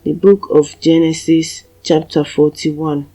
The book of Genesis, chapter 41.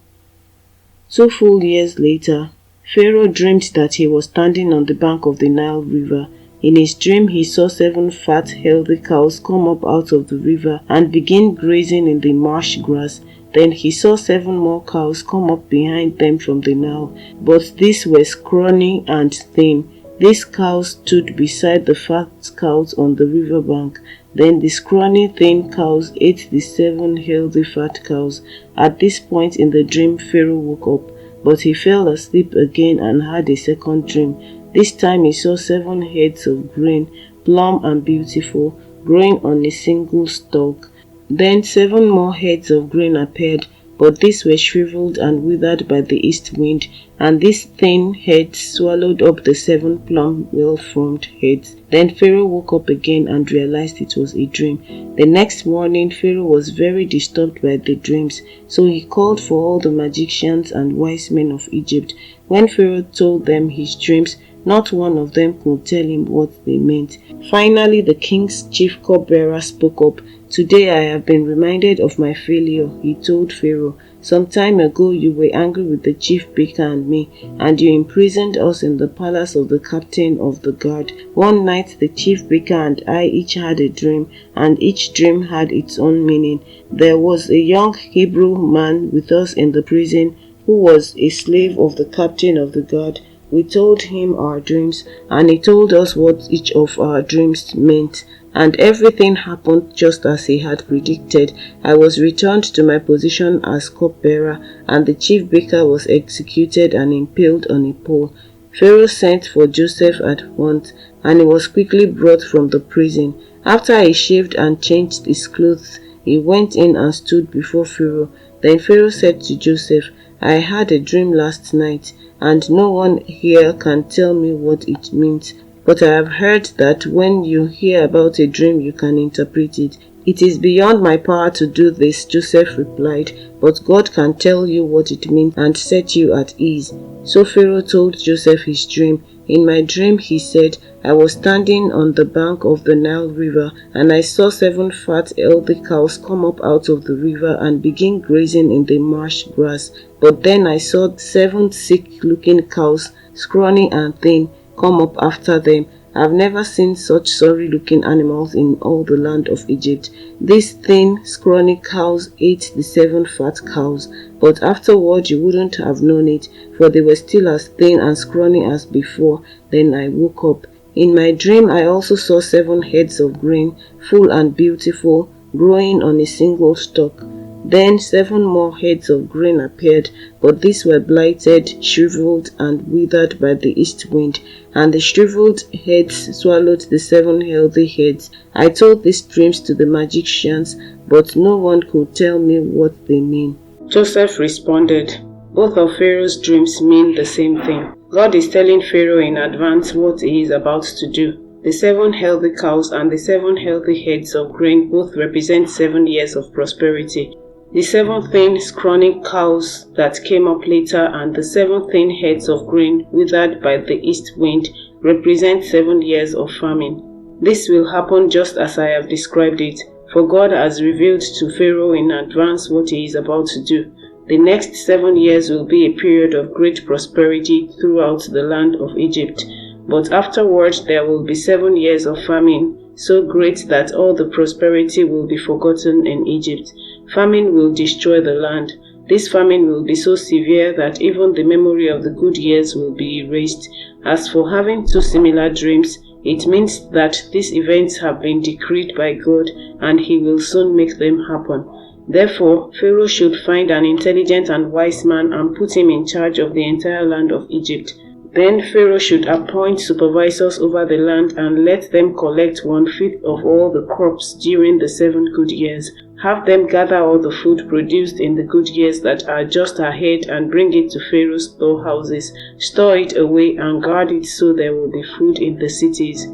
2 full years later, Pharaoh dreamed that he was standing on the bank of the Nile River. In his dream, he saw 7 fat, healthy cows come up out of the river and begin grazing in the marsh grass. Then he saw 7 more cows come up behind them from the Nile, but these were scrawny and thin. These cows stood beside the fat cows on the river bank. Then the scrawny thin cows ate the 7 healthy fat cows. At this point in the dream, Pharaoh woke up, but he fell asleep again and had a second dream. This time he saw 7 heads of grain, plump and beautiful, growing on a single stalk. Then 7 more heads of grain appeared, but these were shriveled and withered by the east wind, and these thin heads swallowed up the 7 plump, well-formed heads. Then Pharaoh woke up again and realized it was a dream. The next morning, Pharaoh was very disturbed by the dreams, so he called for all the magicians and wise men of Egypt. When Pharaoh told them his dreams, not one of them could tell him what they meant. Finally, the king's chief cupbearer spoke up. "Today I have been reminded of my failure," he told Pharaoh. "Some time ago you were angry with the chief baker and me, and you imprisoned us in the palace of the captain of the guard. One night the chief baker and I each had a dream, and each dream had its own meaning. There was a young Hebrew man with us in the prison who was a slave of the captain of the guard. We told him our dreams, and he told us what each of our dreams meant. And everything happened just as he had predicted. I was returned to my position as cupbearer, and the chief baker was executed and impaled on a pole. Pharaoh sent for Joseph at once, and he was quickly brought from the prison. After he shaved and changed his clothes, he went in and stood before Pharaoh. Then Pharaoh said to Joseph, "I had a dream last night, and no one here can tell me what it means. But I have heard that when you hear about a dream, you can interpret it." "It is beyond my power to do this," Joseph replied, "but God can tell you what it means and set you at ease." So Pharaoh told Joseph his dream. "In my dream," he said, "I was standing on the bank of the Nile River, and I saw 7 fat, healthy cows come up out of the river and begin grazing in the marsh grass. But then I saw 7 sick-looking cows, scrawny and thin, come up after them. I've never seen such sorry-looking animals in all the land of Egypt. These thin, scrawny cows ate the 7 fat cows, but afterward you wouldn't have known it, for they were still as thin and scrawny as before. Then I woke up. In my dream I also saw 7 heads of grain, full and beautiful, growing on a single stalk. Then 7 more heads of grain appeared, but these were blighted, shriveled, and withered by the east wind, and the shriveled heads swallowed the 7 healthy heads. I told these dreams to the magicians, but no one could tell me what they mean." Joseph responded, "Both of Pharaoh's dreams mean the same thing. God is telling Pharaoh in advance what he is about to do. The 7 healthy cows and the 7 healthy heads of grain both represent 7 years of prosperity. The 7 thin, scrawny cows that came up later and the 7 thin heads of grain withered by the east wind represent 7 years of famine. This will happen just as I have described it, for God has revealed to Pharaoh in advance what he is about to do. The next 7 years will be a period of great prosperity throughout the land of Egypt, but afterward there will be 7 years of famine, so great that all the prosperity will be forgotten in Egypt. Famine will destroy the land. This famine will be so severe that even the memory of the good years will be erased. As for having 2 similar dreams, it means that these events have been decreed by God and he will soon make them happen. Therefore, Pharaoh should find an intelligent and wise man and put him in charge of the entire land of Egypt. Then Pharaoh should appoint supervisors over the land and let them collect 1/5 of all the crops during the 7 good years. Have them gather all the food produced in the good years that are just ahead and bring it to Pharaoh's storehouses. Store it away and guard it so there will be food in the cities.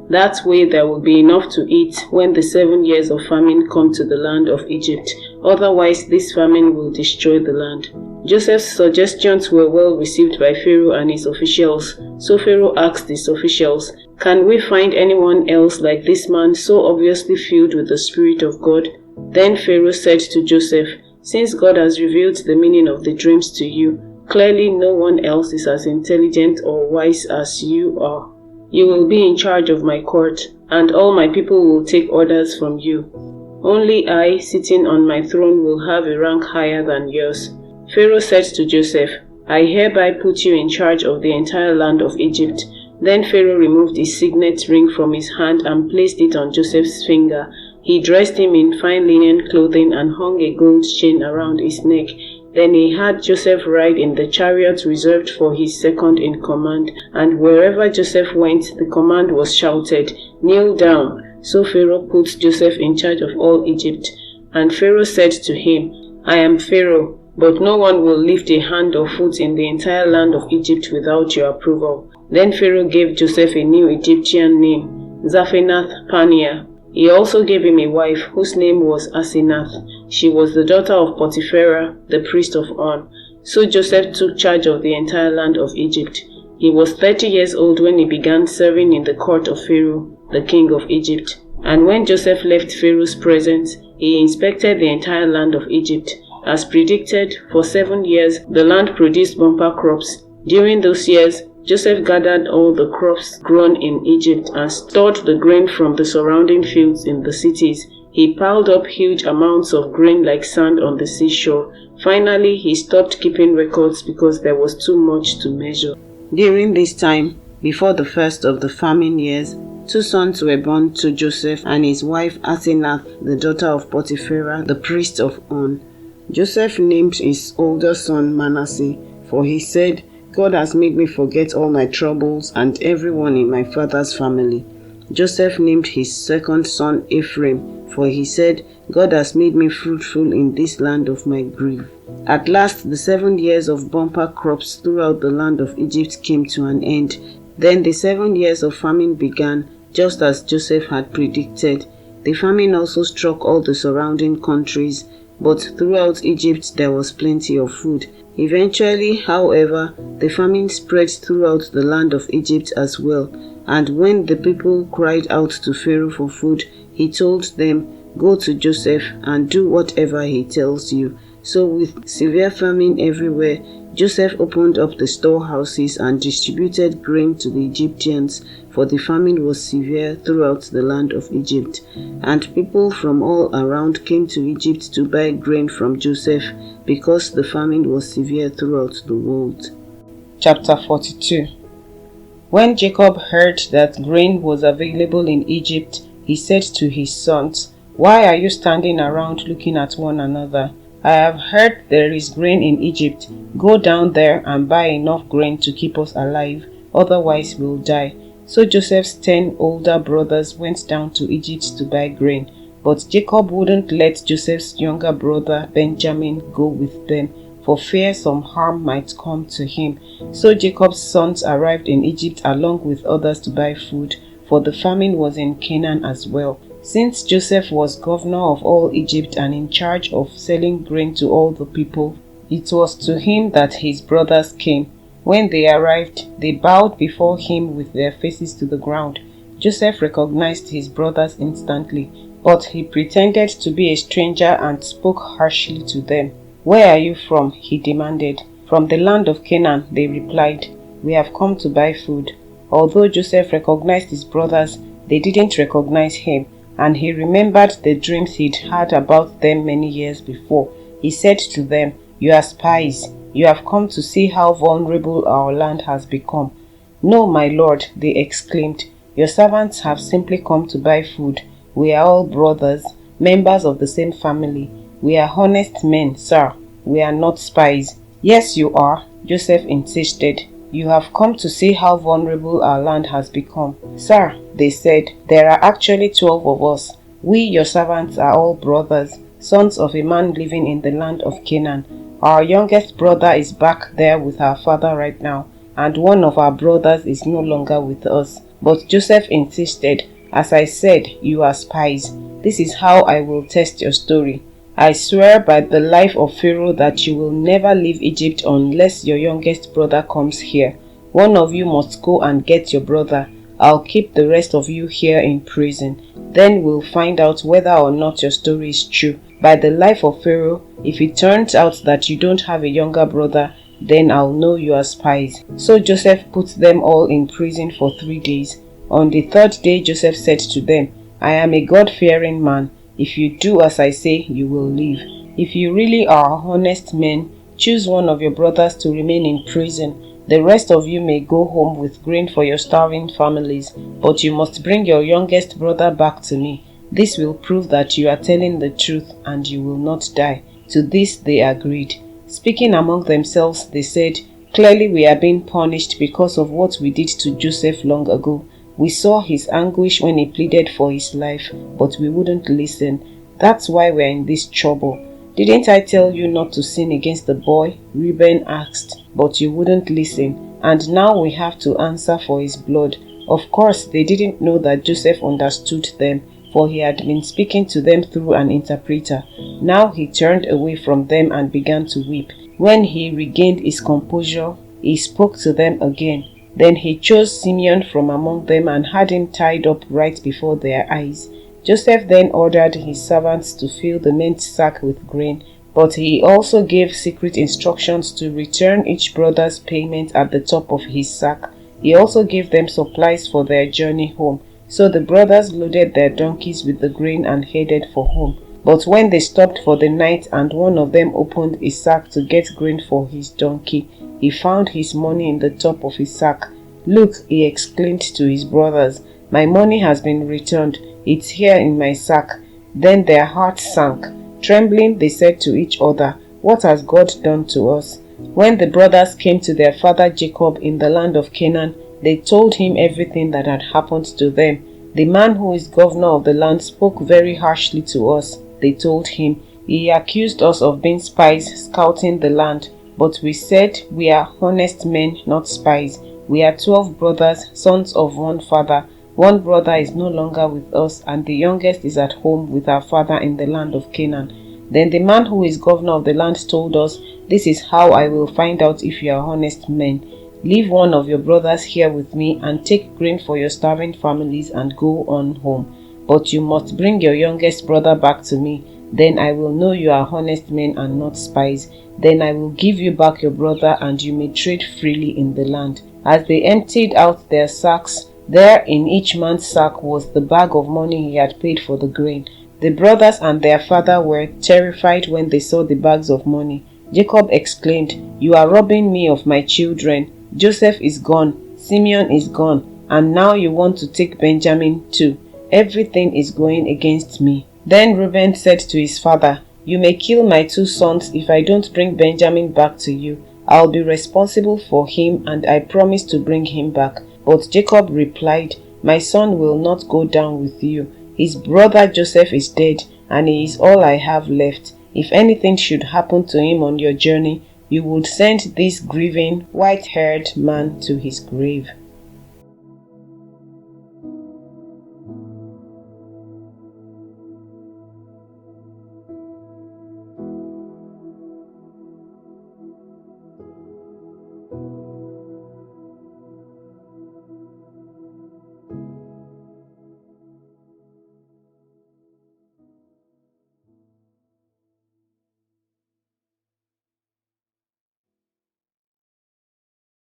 That way there will be enough to eat when the 7 years of famine come to the land of Egypt. Otherwise, this famine will destroy the land." Joseph's suggestions were well received by Pharaoh and his officials. So Pharaoh asked his officials, "Can we find anyone else like this man, so obviously filled with the Spirit of God?" Then Pharaoh said to Joseph, "Since God has revealed the meaning of the dreams to you, clearly no one else is as intelligent or wise as you are. You will be in charge of my court, and all my people will take orders from you. Only I, sitting on my throne, will have a rank higher than yours." Pharaoh said to Joseph, "I hereby put you in charge of the entire land of Egypt." Then Pharaoh removed his signet ring from his hand and placed it on Joseph's finger. He dressed him in fine linen clothing and hung a gold chain around his neck. Then he had Joseph ride in the chariot reserved for his second in command, and wherever Joseph went, the command was shouted, "Kneel down." So Pharaoh put Joseph in charge of all Egypt. And Pharaoh said to him, "I am Pharaoh, but no one will lift a hand or foot in the entire land of Egypt without your approval." Then Pharaoh gave Joseph a new Egyptian name, Zaphenath-Paneah. He also gave him a wife whose name was Asenath. She was the daughter of Potipherah, the priest of On. So Joseph took charge of the entire land of Egypt. He was 30 years old when he began serving in the court of Pharaoh, the king of Egypt. And when Joseph left Pharaoh's presence, he inspected the entire land of Egypt. As predicted, for 7 years the land produced bumper crops. During those years, Joseph gathered all the crops grown in Egypt and stored the grain from the surrounding fields in the cities. He piled up huge amounts of grain like sand on the seashore. Finally, he stopped keeping records because there was too much to measure. During this time, before the first of the famine years, 2 sons were born to Joseph and his wife Asenath, the daughter of Potipherah, the priest of On. Joseph named his older son Manasseh, for he said, "God has made me forget all my troubles and everyone in my father's family." Joseph named his second son Ephraim, for he said, "God has made me fruitful in this land of my grief." At last, the 7 years of bumper crops throughout the land of Egypt came to an end. Then the 7 years of famine began, just as Joseph had predicted. The famine also struck all the surrounding countries, but throughout Egypt there was plenty of food. Eventually, however, the famine spread throughout the land of Egypt as well, and when the people cried out to Pharaoh for food, he told them, "Go to Joseph and do whatever he tells you." So with severe famine everywhere, Joseph opened up the storehouses and distributed grain to the Egyptians, for the famine was severe throughout the land of Egypt. And people from all around came to Egypt to buy grain from Joseph, because the famine was severe throughout the world. Chapter 42. When Jacob heard that grain was available in Egypt, he said to his sons, "Why are you standing around looking at one another? I have heard there is grain in Egypt. Go down there and buy enough grain to keep us alive, otherwise we'll die." So Joseph's 10 older brothers went down to Egypt to buy grain, but Jacob wouldn't let Joseph's younger brother Benjamin go with them, for fear some harm might come to him. So Jacob's sons arrived in Egypt along with others to buy food, for the famine was in Canaan as well. Since Joseph was governor of all Egypt and in charge of selling grain to all the people, it was to him that his brothers came. When they arrived, they bowed before him with their faces to the ground. Joseph recognized his brothers instantly, but he pretended to be a stranger and spoke harshly to them. "Where are you from?" he demanded. "From the land of Canaan," they replied. "We have come to buy food." Although Joseph recognized his brothers, they didn't recognize him, and he remembered the dreams he'd had about them many years before. He said to them, "You are spies. You have come to see how vulnerable our land has become." "No, my lord," they exclaimed. "Your servants have simply come to buy food. We are all brothers, members of the same family. We are honest men, sir. We are not spies." "Yes, you are," Joseph insisted. "You have come to see how vulnerable our land has become." "Sir," they said, "there are actually 12 of us. We, your servants, are all brothers, sons of a man living in the land of Canaan. Our youngest brother is back there with our father right now, and one of our brothers is no longer with us." But Joseph insisted, "As I said, you are spies. This is how I will test your story. I swear by the life of Pharaoh that you will never leave Egypt unless your youngest brother comes here. One of you must go and get your brother. I'll keep the rest of you here in prison. Then we'll find out whether or not your story is true. By the life of Pharaoh, if it turns out that you don't have a younger brother, then I'll know you are spies." So Joseph put them all in prison for 3 days. On the 3rd day, Joseph said to them, "I am a God-fearing man. If you do as I say, you will live. If you really are honest men, choose one of your brothers to remain in prison. The rest of you may go home with grain for your starving families, but you must bring your youngest brother back to me. This will prove that you are telling the truth and you will not die." To this they agreed. Speaking among themselves, they said, "Clearly we are being punished because of what we did to Joseph long ago. We saw his anguish when he pleaded for his life, but we wouldn't listen. That's why we're in this trouble." "Didn't I tell you not to sin against the boy?" Reuben asked, "but you wouldn't listen, and now we have to answer for his blood." Of course, they didn't know that Joseph understood them, for he had been speaking to them through an interpreter. Now he turned away from them and began to weep. When he regained his composure, he spoke to them again. Then he chose Simeon from among them and had him tied up right before their eyes. Joseph then ordered his servants to fill the men's sack with grain, but he also gave secret instructions to return each brother's payment at the top of his sack. He also gave them supplies for their journey home. So the brothers loaded their donkeys with the grain and headed for home. But when they stopped for the night and one of them opened his sack to get grain for his donkey, he found his money in the top of his sack. "Look," he exclaimed to his brothers, "my money has been returned. It's here in my sack." Then their hearts sank. Trembling, they said to each other, "What has God done to us?" When the brothers came to their father Jacob in the land of Canaan, they told him everything that had happened to them. "The man who is governor of the land spoke very harshly to us," they told him. "He accused us of being spies scouting the land. But we said, 'We are honest men, not spies. We are 12 brothers, sons of one father. One brother is no longer with us, and the youngest is at home with our father in the land of Canaan.' Then the man who is governor of the land told us, 'This is how I will find out if you are honest men. Leave one of your brothers here with me and take grain for your starving families and go on home. But you must bring your youngest brother back to me. Then I will know you are honest men and not spies. Then I will give you back your brother and you may trade freely in the land.' As they emptied out their sacks, there in each man's sack was the bag of money he had paid for the grain. The brothers and their father were terrified when they saw the bags of money. Jacob exclaimed, 'You are robbing me of my children. Joseph is gone, Simeon is gone, and now you want to take Benjamin too. Everything is going against me.' Then Reuben said to his father, 'You may kill my 2 sons if I don't bring Benjamin back to you. I'll be responsible for him and I promise to bring him back.' But Jacob replied, 'My son will not go down with you. His brother Joseph is dead, and he is all I have left. If anything should happen to him on your journey, you would send this grieving, white-haired man to his grave.'"